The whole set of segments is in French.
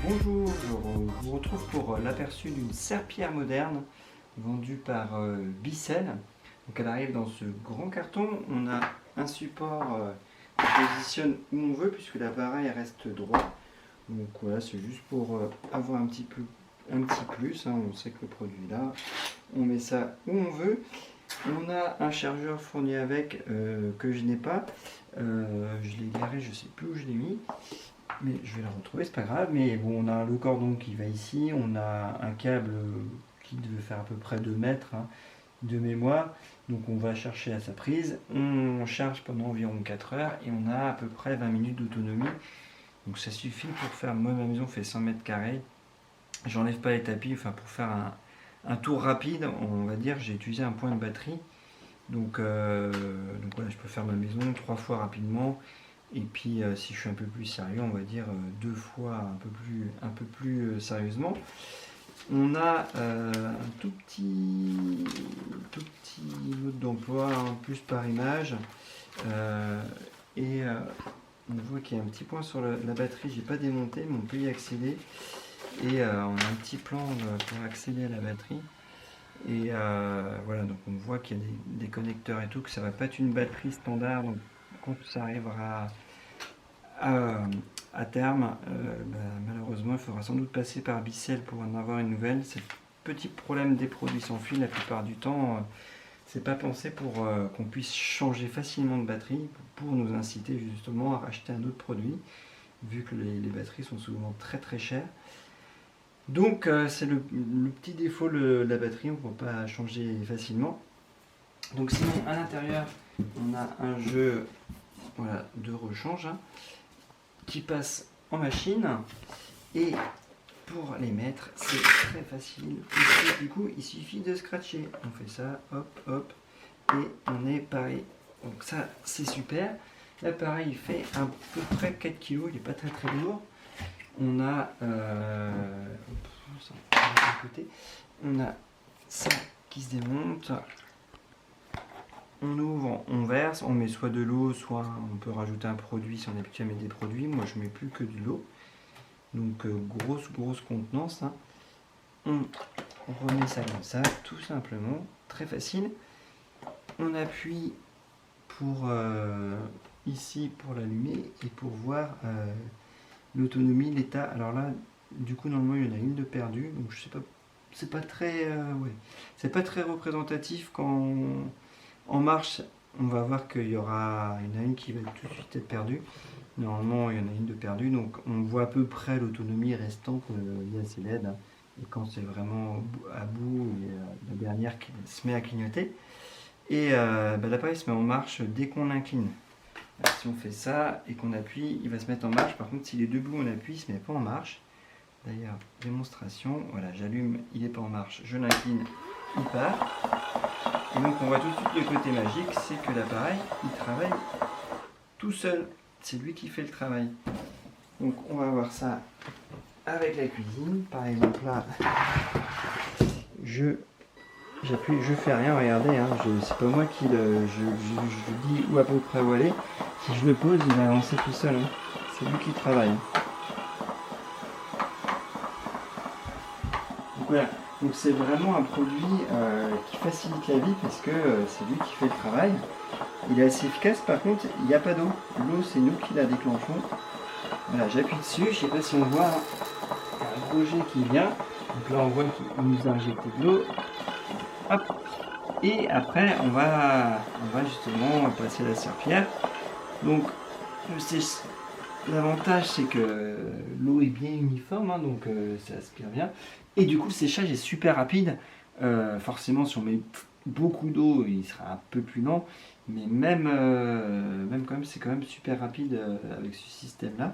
Bonjour, je vous retrouve pour l'aperçu d'une serpillière moderne vendue par Bissell. Donc elle arrive dans ce grand carton. On a un support qui positionne où on veut puisque l'appareil reste droit. Donc voilà, c'est juste pour avoir un petit plus. On sait que le produit est là. On met ça où on veut. On a un chargeur fourni avec que je n'ai pas. Je l'ai garé, je ne sais plus où je l'ai mis. Mais je vais la retrouver, c'est pas grave. Mais bon, on a le cordon qui va ici, on a un câble qui devait faire à peu près 2 mètres de mémoire. Donc on va chercher à sa prise. On charge pendant environ 4 heures et on a à peu près 20 minutes d'autonomie. Donc ça suffit pour faire, moi ma maison fait 100 mètres carrés. J'enlève pas les tapis, enfin pour faire un tour rapide, on va dire, j'ai utilisé un point de batterie. Donc voilà, je peux faire ma maison 3 fois rapidement. Et puis si je suis un peu plus sérieux, on va dire 2 fois un peu plus sérieusement. On a un tout petit mode d'emploi en plus par image. On voit qu'il y a un petit point sur la batterie, j'ai pas démonté, mais on peut y accéder. Et on a un petit plan pour accéder à la batterie. Et voilà, donc on voit qu'il y a des connecteurs et tout, que ça va pas être une batterie standard. Donc quand ça arrivera à terme, malheureusement il faudra sans doute passer par Bissell pour en avoir une nouvelle. C'est le petit problème des produits sans fil, la plupart du temps c'est pas pensé pour qu'on puisse changer facilement de batterie, pour nous inciter justement à racheter un autre produit, vu que les batteries sont souvent très très chères. Donc c'est le petit défaut de la batterie, on ne peut pas changer facilement. Donc sinon à l'intérieur on a un jeu, voilà, de rechange qui passe en machine, et pour les mettre c'est très facile. Ici, du coup il suffit de scratcher, on fait ça, hop hop, et on est paré. Donc ça c'est super. L'appareil fait à peu près 4 kg, il n'est pas très très lourd. On a on a ça qui se démonte. On ouvre, on verse, on met soit de l'eau, soit on peut rajouter un produit si on est habitué à mettre des produits. Moi je mets plus que de l'eau. Donc grosse contenance. On remet ça comme ça, tout simplement, très facile. On appuie pour ici pour l'allumer et pour voir l'autonomie, l'état. Alors là, du coup, normalement, il y en a une de perdue. Donc, je sais pas, c'est pas très, c'est pas très représentatif. Quand en marche, on va voir qu'il y en a une qui va tout de suite être perdue. Normalement, il y en a une de perdue. Donc, on voit à peu près l'autonomie restante via ces LED. Et quand c'est vraiment à bout, il y a la dernière qui se met à clignoter. Et l'appareil se met en marche dès qu'on l'incline. Si on fait ça et qu'on appuie, il va se mettre en marche. Par contre, s'il est debout, on appuie, il ne se met pas en marche. D'ailleurs, démonstration, voilà, j'allume, il n'est pas en marche, je l'incline, il part. Et donc on voit tout de suite le côté magique, c'est que l'appareil, il travaille tout seul. C'est lui qui fait le travail. Donc on va voir ça avec la cuisine. Par exemple là, j'appuie, je fais rien, regardez, c'est pas moi qui je dis où à peu près où aller. Si je le pose, il va avancer tout seul. C'est lui qui travaille. Donc voilà, donc c'est vraiment un produit qui facilite la vie parce que c'est lui qui fait le travail. Il est assez efficace, par contre il n'y a pas d'eau. L'eau c'est nous qui la déclenchons. Voilà, j'appuie dessus, je ne sais pas si on voit, il y a un gros jet qui vient. Donc là on voit qu'il nous a injecté de l'eau. Hop. Et après on va justement passer la serpillière. Donc l'avantage c'est que l'eau est bien uniforme, donc ça aspire bien. Et du coup le séchage est super rapide. Forcément si on met beaucoup d'eau il sera un peu plus lent. Mais même quand même c'est quand même super rapide avec ce système là.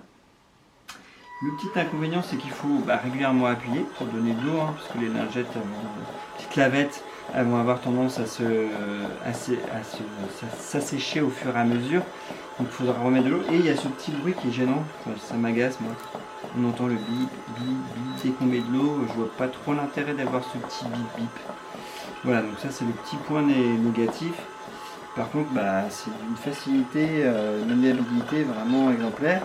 Le petit inconvénient c'est qu'il faut régulièrement appuyer pour donner de l'eau, parce que les lingettes, petites lavettes, elles vont avoir tendance à s'assécher au fur et à mesure. Donc il faudra remettre de l'eau. Et il y a ce petit bruit qui est gênant, ça m'agace moi. On entend le bip, bip, bip dès qu'on met de l'eau. Je vois pas trop l'intérêt d'avoir ce petit bip, bip. Voilà, donc ça c'est le petit point négatif. Par contre, c'est une facilité, une maniabilité vraiment exemplaire.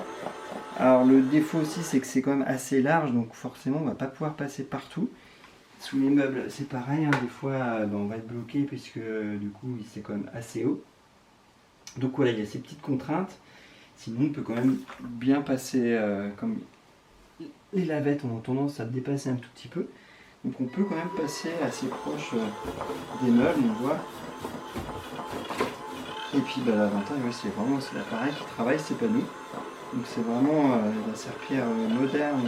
Alors le défaut aussi, c'est que c'est quand même assez large, donc forcément on va pas pouvoir passer partout. Sous les meubles, c'est pareil, hein, des fois on va être bloqué puisque du coup c'est quand même assez haut. Donc voilà, il y a ces petites contraintes. Sinon on peut quand même bien passer, comme les lavettes ont tendance à dépasser un tout petit peu. Donc on peut quand même passer assez proche des meubles, on voit. Et puis l'avantage, ouais, c'est vraiment l'appareil qui travaille, c'est pas nous. Donc c'est vraiment la serpillière moderne,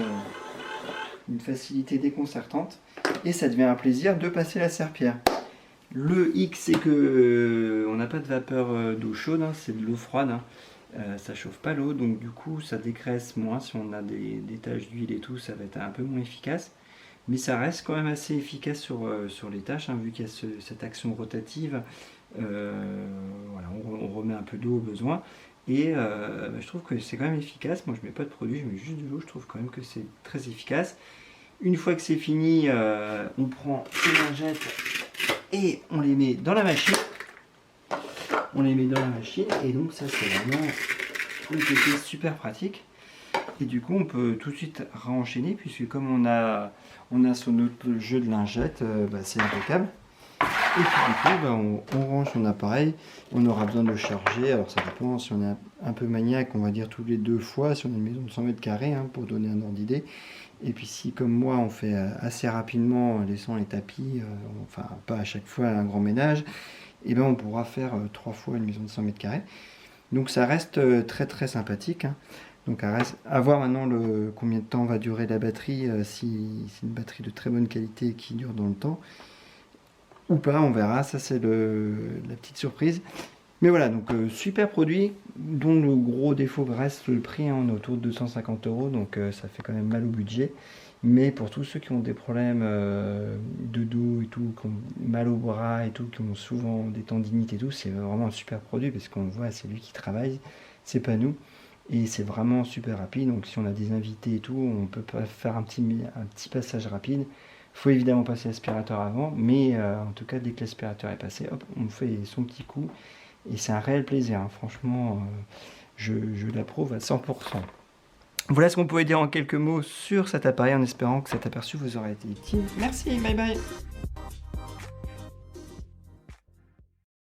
une facilité déconcertante. Et ça devient un plaisir de passer la serpillière. Le X, c'est que on n'a pas de vapeur d'eau chaude, hein, c'est de l'eau froide. Hein. Ça chauffe pas l'eau, donc du coup ça dégraisse moins. Si on a des taches d'huile et tout, ça va être un peu moins efficace. Mais ça reste quand même assez efficace sur les tâches, hein, vu qu'il y a cette action rotative. Voilà, on remet un peu d'eau au besoin. Et je trouve que c'est quand même efficace. Moi je mets pas de produit, je mets juste de l'eau. Je trouve quand même que c'est très efficace. Une fois que c'est fini, on prend les lingettes et on les met dans la machine. On les met dans la machine et donc ça c'est vraiment un côté super pratique. Et du coup on peut tout de suite renchaîner puisque comme on a son autre jeu de lingettes, c'est impeccable. Et puis du coup on range son appareil, on aura besoin de le charger. Alors ça dépend si on est un peu maniaque, on va dire tous les 2 fois, si on a une maison de 100 mètres carrés, hein, pour donner un ordre d'idée. Et puis si comme moi on fait assez rapidement en laissant les tapis, enfin pas à chaque fois un grand ménage, et ben on pourra faire 3 fois une maison de 100 mètres carrés. Donc ça reste très très sympathique. Hein. Donc à voir maintenant combien de temps va durer la batterie, si c'est une batterie de très bonne qualité qui dure dans le temps. Ou pas, on verra, ça c'est la petite surprise. Mais voilà, donc super produit, dont le gros défaut reste le prix, hein, on est autour de 250 €, donc ça fait quand même mal au budget. Mais pour tous ceux qui ont des problèmes de dos et tout, qui ont mal au bras et tout, qui ont souvent des tendinites et tout, c'est vraiment un super produit parce qu'on voit, c'est lui qui travaille, c'est pas nous. Et c'est vraiment super rapide, donc si on a des invités et tout, on peut pas faire un petit passage rapide. Il faut évidemment passer l'aspirateur avant, mais en tout cas, dès que l'aspirateur est passé, hop, on fait son petit coup. Et c'est un réel plaisir, hein. Franchement, je l'approuve à 100%. Voilà ce qu'on pouvait dire en quelques mots sur cet appareil, en espérant que cet aperçu vous aura été utile. Merci, bye bye.